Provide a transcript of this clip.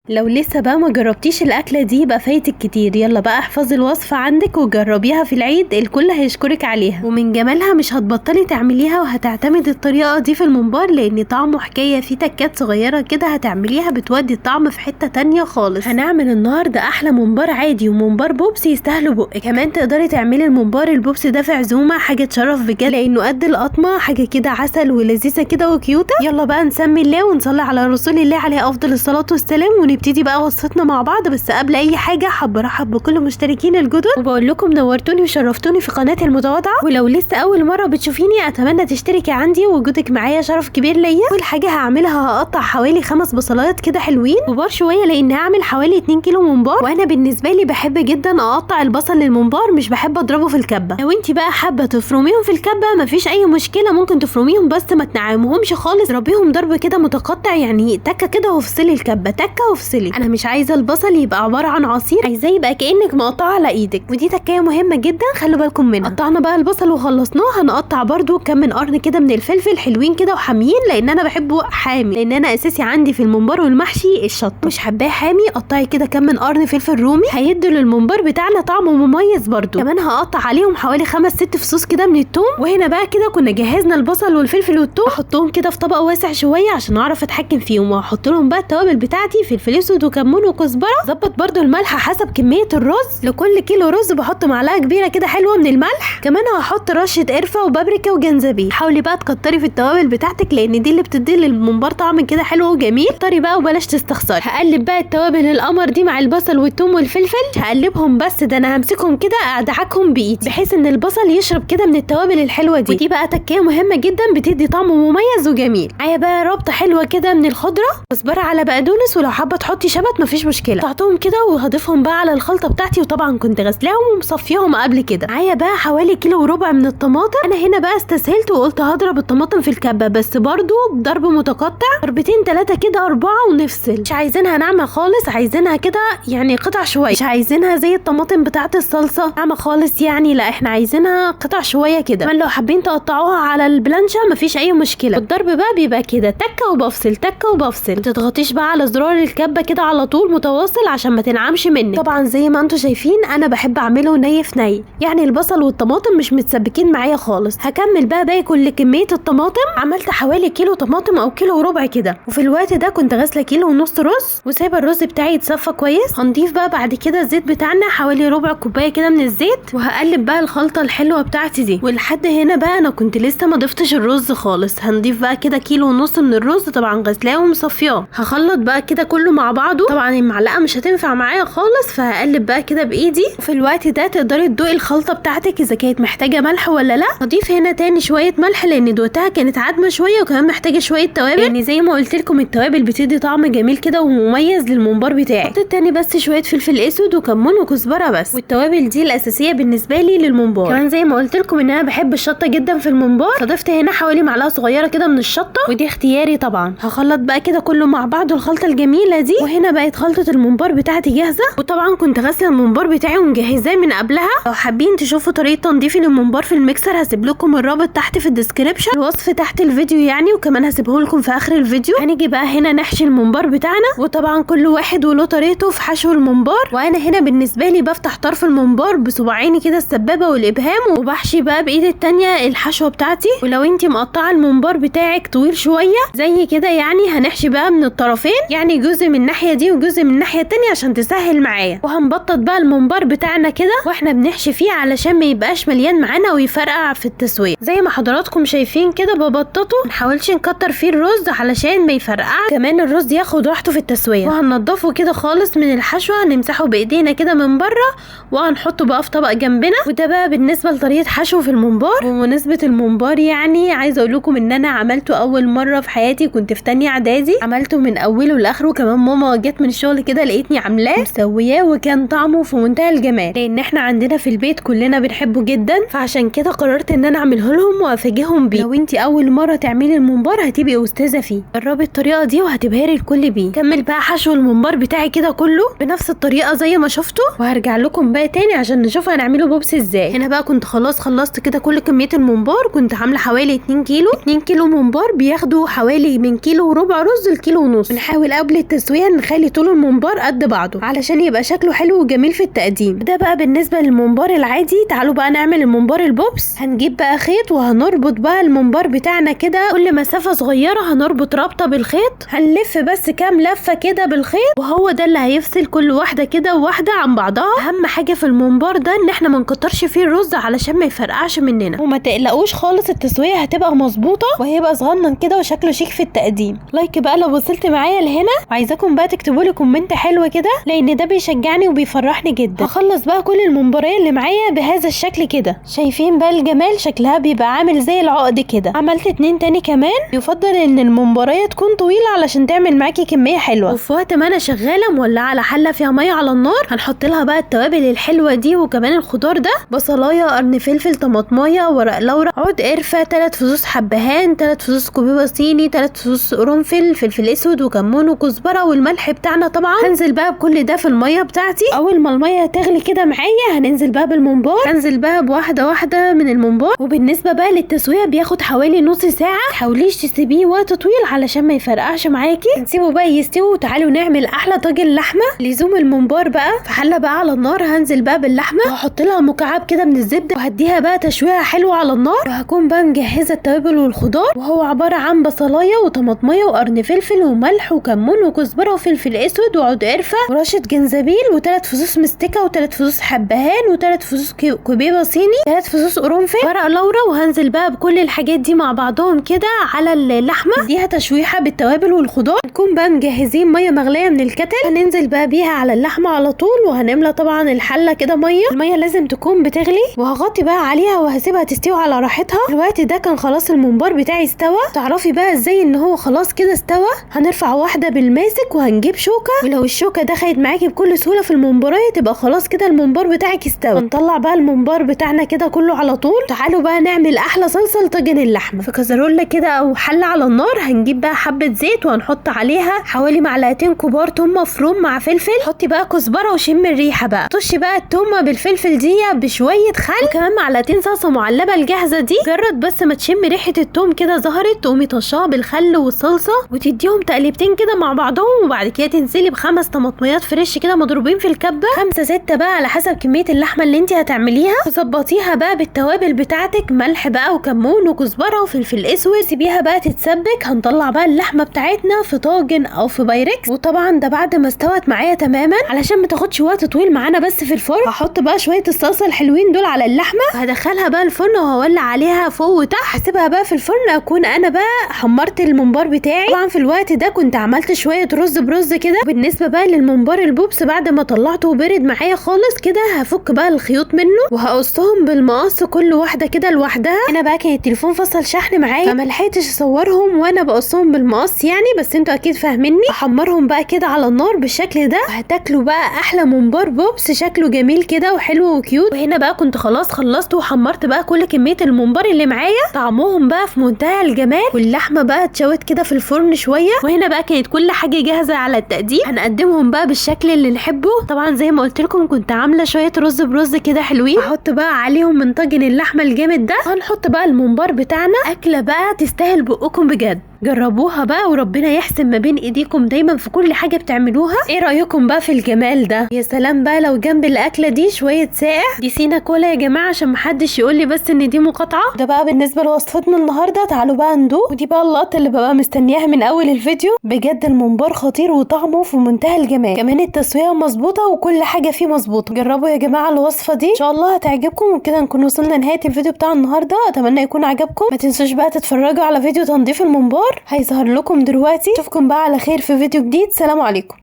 لو لسه بقى ما جربتيش الاكله دي يبقى فايتك كتير. يلا بقى احفظي الوصفه عندك وجربيها في العيد، الكل هيشكرك عليها، ومن جمالها مش هتبطلي تعمليها وهتعتمدي الطريقه دي في الممبار، لان طعمه حكايه فيه تكات صغيره كده هتعمليها بتودي الطعم في حته تانية خالص. هنعمل النهارده احلى ممبار عادي وممبار بوبسي يستاهلوا بقك. كمان تقدري تعملي الممبار البوبسي ده في عزومه، حاجه تشرف بجد لانه قد القطمه، حاجه كده عسل ولذيذه كده وكيوته. يلا بقى نسمي الله ونصلي على رسول الله عليه افضل الصلاه والسلام، ونبتدي بقى وصفتنا مع بعض. بس قبل اي حاجه حابه ارحب بكل مشتركين الجدد وبقول لكم نورتوني وشرفتوني في قناتي المتواضعه، ولو لسه اول مره بتشوفيني اتمنى تشتركي عندي، وجودك معايا شرف كبير ليا. والحاجه هعملها هقطع حوالي 5 بصلايات كده حلوين كبار شويه، لان هعمل حوالي 2 كيلو ممبار، وانا بالنسبه لي بحب جدا اقطع البصل للممبار، مش بحب اضربه في الكبه. لو انت بقى حابه تفرميهم في الكبه مفيش اي مشكله، ممكن تفرميهم بس ما تنعمهمش خالص، ضربيهم ضرب كده متقطع، يعني تكه كده وافصلي الكبه تكه وافصلي. انا مش عايزه البصل يبقى عباره عن عصير، عايزاه يبقى كانك مقطعه على ايدك، ودي تكايه مهمه جدا خلوا بالكم منها. قطعنا بقى البصل وخلصناه، هنقطع برده كم من قرن كده من الفلفل حلوين كده وحاميين، لان انا بحبه حامي، لان انا اساسي عندي في الممبار والمحشي الشطه، مش حباه حامي. قطعي كده كم من قرن فلفل رومي هيدوا للممبار بتاعنا طعم مميز برده. كمان هقطع عليهم حوالي 5-6 فصوص كده من الثوم. وهنا بقى كده كنا جهزنا البصل والفلفل والثوم، احطهم كده في طبق واسع شويه عشان اعرف اتحكم فيهم، وهحط لهم بقى التوابل بتاعتي، فلفل اسود وكمون وكزبره. ظبط برده الملح حسب كميه الرز، لكل كيلو رز بحط معلقه كبيره كده حلوه من الملح. كمان هحط رشه قرفه وبابريكا وجنزبيل. حاولي بقى تكتري في التوابل بتاعتك لان دي اللي بتدي للممبار طعم كده حلو وجميل. كتري بقى وبلاش تستخسري. هقلب بقى التوابل القمر دي مع البصل والثوم والفلفل، هقلبهم بس ده انا همسكهم كده ادعكهم بايدي بحيث ان البصل يشرب كده من التوابل الحلوه دي، ودي بقى تكايه مهمه جدا بتدي طعم مميز وجميل. معايا بقى ربطه حلوه كده من الخضره، كزبره على بقدونس، ولو حابه تحطي شبت مفيش مشكله. قطعتهم كده وهضيفهم بقى على الخلطه بتاعتي، وطبعا كنت غسلاهم ومصفيهم قبل كده. معايا بقى حوالي كيلو وربع من الطماطم. انا هنا بقى استسهلت وقلت هضرب الطماطم في الكبه، بس برضو بضرب متقطع، ضربتين 3 كده 4 ونفصل. مش عايزينها ناعمه خالص، عايزينها كده يعني قطع شويه، مش عايزينها زي الطماطم بتاعه الصلصه ناعمه خالص يعني، لا احنا عايزينها قطع شويه كده. كمان لو حابين تقطعوها على البلانشه مفيش اي مشكله. الضرب بقى بيبقى كده تكه وبفصل تكه وبفصل، ما تضغطيش بقى على زرار الكبه كده على طول متواصل عشان ما تنعمش منك. طبعا زي ما انتم شايفين انا بحب اعمله ني في ني، يعني البصل والطماطم مش متسبكين معايا خالص. هكمل بقى باقي كل كميه الطماطم. عملت حوالي كيلو طماطم او كيلو وربع كده، وفي الوقت ده كنت غاسله كيلو ونص رز وسايبه الرز بتاعي يتصفى كويس. هنضيف بقى بعد كده الزيت بتاعنا حوالي ربع كوبايه كده من الزيت، وهقلب بقى الخلطه الحلوه بتاعتي دي. ولحد هنا بقى انا كنت لسه ما ضفتش الرز خالص. هنضيف بقى كده كيلو ونص من الرز، طبعا غسلاه ومصفياه. هخلط بقى كده كله مع بعضه، طبعا المعلقه مش هتنفع معايا خالص، فهقلب بقى كده بايدي. وفي الوقت ده تقدري تدوقي الخلطه بتاعتك اذا كانت محتاجه ملح ولا لا. هضيف هنا تاني شويه ملح لان دوقتها كانت عدمه شويه، وكمان محتاجه شويه توابل، يعني زي ما قلت لكم التوابل بتدي طعم جميل كده ومميز للممبار بتاعي. حطيت تاني بس شويه فلفل اسود وكمون وكزبره بس، والتوابل دي الاساسيه بالنسبه لي للممبار. كمان زي ما قلت لكم ان انا بحب الشطه جدا في الممبار، فضفت هنا حوالي معلقه صغيره كده من الشطه، ودي اختياري طبعا. هخلط بقى كده كله مع بعضه الخلطه الجميله دي. وهنا بقت خلطه الممبار بتاعتي جاهزه، وطبعا كنت غاسله الممبار بتاعي ومجهزاه من قبلها. لو حابين تشوفوا طريقه تنظيفي للممبار في الميكسر هسيب لكم الرابط تحت في الديسكريبشن، الوصف تحت الفيديو يعني، وكمان هسيبه لكم في اخر الفيديو. هنيجي بقى هنا نحشي الممبار بتاعنا، وطبعا كل واحد وله طريقته في حشو الممبار. وانا هنا بالنسبه لي بفتح طرف الممبار بصباعيني كده السبابه والابهام، وبحشي بقى بايدي التانيه الحشوه بتاعتي. ولو انتي مقطعه الممبار بتاعك طويل شويه زي كده يعني هنحشي بقى من الطرفين، يعني جزء من الناحيه دي وجزء من الناحيه التانيه عشان تسهل معايا. وهنبطط بقى الممبار بتاعنا كده واحنا بنحشي فيه علشان ما يبقاش مليان معانا ويفرقع في التسويه. زي ما حضراتكم شايفين كده ببططه، ما نحاولش نكتر فيه الرز علشان ما يفرقعش، كمان الرز ياخد راحته في التسويه. وهننضفه كده خالص من الحشوه، هنمسحه بايدينا كده من بره، وهنحطه بقى في طبق جنبنا. وده بقى بالنسبه لطريقه حشو في الممبار. بمناسبه الممبار يعني عايزه اقول لكم ان انا عملته اول مره في حياتي، كنت في تانية اعدادي، عملته من اوله لاخره. كمان ماما جت من الشغل كده لقيتني عاملاه مسوياه، وكان طعمه في منتهى الجمال، لان احنا عندنا في البيت كلنا بنحبه جدا، فعشان كده قررت ان انا اعمله لهم وافاجئهم بيه. لو انتي اول مره تعملي الممبار هتبقي استاذه فيه، جربي الطريقه دي وهتبهري الكل بيه. كمل بقى حشو الممبار بتاعي كده كله بنفس الطريقه زي ما شفتوا، وهرجع لكم بقى تاني عشان نشوف هنعمله بوبس ازاي. هنا بقى كنت خلاص خلصت كده كل كميه الممبار، كنت عامله حوالي 2 كيلو. 2 كيلو ممبار بياخدوا حوالي من كيلو وربع رز لكيلو ونص. بنحاول قبل التسويه التسويه نخلي طول الممبار قد بعضه علشان يبقى شكله حلو وجميل في التقديم. ده بقى بالنسبه للممبار العادي. تعالوا بقى نعمل الممبار البوبس. هنجيب بقى خيط وهنربط بقى الممبار بتاعنا كده كل مسافه صغيره هنربط رابطه بالخيط. هنلف بس كام لفه كده بالخيط، وهو ده اللي هيفصل كل واحده كده وواحده عن بعضها. اهم حاجه في الممبار ده ان احنا ما نكترش فيه الرز علشان ما يفرقعش مننا، وما تقلقوش خالص التسويه هتبقى مظبوطه وهيبقى صغنن كده وشكله شيك في التقديم. لايك بقى لو وصلت معايا لهنا، وعايزاكم بقى تكتبوا لي كومنت حلو كده لان ده بيشجعني وبيفرحني جدا. هخلص بقى كل الممباريه اللي معايا بهذا الشكل كده. شايفين بقى الجمال؟ شكلها بيبقى عامل زي العقد كده. عملت 2 تاني كمان. يفضل ان الممباريه تكون طويله علشان تعمل معاكي كميه حلوه. وفي وقت ما انا شغاله مولعه على حله فيها ميه على النار، هنحط لها بقى التوابل الحلوه دي وكمان الخضار ده: بصلايه، قرن فلفل، طماطمايه، ورق لورا، عود قرفه، 3 فصوص حبهان، 3 فصوص كوبيبه صيني، 3 فصوص قرنفل، فلفل اسود وكمون وكزبره، والملح بتاعنا طبعا. هنزل بقى بكل ده في الميه بتاعتي. اول ما الميه تغلي كده معايا هننزل بقى بالممبار. هنزل بقى بواحده واحده من الممبار. وبالنسبه بقى للتسويه بياخد حوالي نص ساعه. متحاوليش تسيبيه وقت طويل علشان ما يفرقعش معاكي. نسيبه بقى يستوي وتعالوا نعمل احلى طاجن لحمه. لزوم الممبار بقى في حله بقى على النار. هنزل بقى باللحمه وهحط لها مكعب كده من الزبده وهديها بقى تشويحه حلوه على النار. وهكون بقى مجهزه التوابل والخضار، وهو عباره عن بصلايه وطماطميه وقرن فلفل وملح وكمون وكزبره وفلفل اسود وعود قرفه ورشه جنزبيل و3 فصوص مستكه و3 فصوص حبهان و3 فصوص كوبيبه صيني، 3 فصوص قرنفل، ورق لورا. وهنزل بقى بكل الحاجات دي مع بعضهم كده على اللحمه، اديها تشويحه بالتوابل والخضار. نكون بقى مجهزين ميه مغليه من الكتل، هننزل بقى بيها على اللحمه على طول. وهنملى طبعا الحله كده ميه. الميه لازم تكون بتغلي، وهغطي بقى عليها وهسيبها تستوي على راحتها. الوقت ده كان خلاص الممبار بتاعي استوى. تعرفي بقى ازاي ان هو خلاص كده استوى؟ هنرفع واحده بالماسك وهنجيب شوكه، ولو الشوكه دخلت معاكي بكل سهوله في الممباريه تبقى خلاص كده الممبار بتاعك استوى. هنطلع بقى الممبار بتاعنا كده كله على طول. تعالوا بقى نعمل احلى صلصه لطاجن اللحمه. في كزرولة كده او حله على النار هنجيب بقى حبه زيت وهنحط عليها حوالي معلقتين كبار توم مفروم مع فلفل. حطي بقى كزبره وشم الريحه بقى. طشي بقى التومه بالفلفل دي بشويه خل، وكمان معلقتين صلصه معلبه الجاهزه دي. جرد بس ما تشم ريحه التوم كده ظهرت تقومي طشاها بالخل والصلصه وتديهم تقليبتين كده مع بعضهم. وبعد كده تنزلي ب5 طماطميات فريش كده مضروبين في الكبه، 5 6 بقى على حسب كميه اللحمه اللي انت هتعمليها. وظبطيها بقى بالتوابل بتاعتك، ملح بقى وكمون وكزبره وفلفل اسود. سيبيها بقى تتسبك. هنطلع بقى اللحمه بتاعتنا في طاجن او في بايركس، وطبعا ده بعد ما استوت معايا تماما علشان ما تاخدش وقت طويل معانا بس في الفرن. هحط بقى شويه الصلصه الحلوين دول على اللحمه وهدخلها بقى الفرن وهولع عليها فوق وتحت. هسيبها بقى في الفرن. اكون انا بقى حمرت الممبار بتاعي. طبعا في الوقت ده كنت عملت شويه رز برز كده. بالنسبه بقى للممبار البوبس بعد ما طلعته وبرد معايا خالص كده هفك بقى الخيوط منه وهقصهم بالمقص كل واحده كده لوحدها. انا بقى كان التليفون فصل شحن معايا فما لحقتش اصورهم وانا بقصهم بالمقص يعني، بس انتوا اكيد فاهميني. احمرهم بقى كده على النار بالشكل ده. هتاكلوا بقى احلى ممبار بوبس شكله جميل كده وحلو وكيوت. وهنا بقى كنت خلاص خلصت وحمرت بقى كل كميه الممبار اللي معايا. طعمهم بقى في منتهى الجمال، واللحمه بقى اتشوت كده في الفرن شويه. وهنا بقى كانت كل حاجه جاهزه على التقديم. هنقدمهم بقى بالشكل اللي نحبه. طبعا زي ما قلت لكم كنت عامله شويه رز برز كده حلوين. هحط بقى عليهم من طاجن اللحمه الجامد ده. هنحط بقى الممبار بتاعنا. اكله بقى تستاهل بقكم بجد. جربوها بقى وربنا يحسن ما بين ايديكم دايما في كل حاجه بتعملوها. ايه رايكم بقى في الجمال ده؟ يا سلام بقى لو جنب الاكله دي شويه ساقع. دي سينا كولا يا جماعه عشان محدش يقول لي بس ان دي مقاطعه. ده بقى بالنسبه لوصفتنا النهارده. تعالوا بقى ندوق. ودي بقى اللقطه اللي ببقى مستنياها من اول الفيديو. بجد الممبار خطير وطعمه في منتهى الجمال، كمان التسويه مظبوطه وكل حاجه فيه مظبوطه. جربوا يا جماعه الوصفه دي ان شاء الله هتعجبكم. وكده نكون وصلنا لنهايه الفيديو بتاع النهارده. اتمنى يكون عجبكم. ما تنسوش بقى تتفرجوا على فيديو تنظيف الممبار هيظهر لكم دلوقتي. اشوفكم بقى على خير في فيديو جديد. سلام عليكم.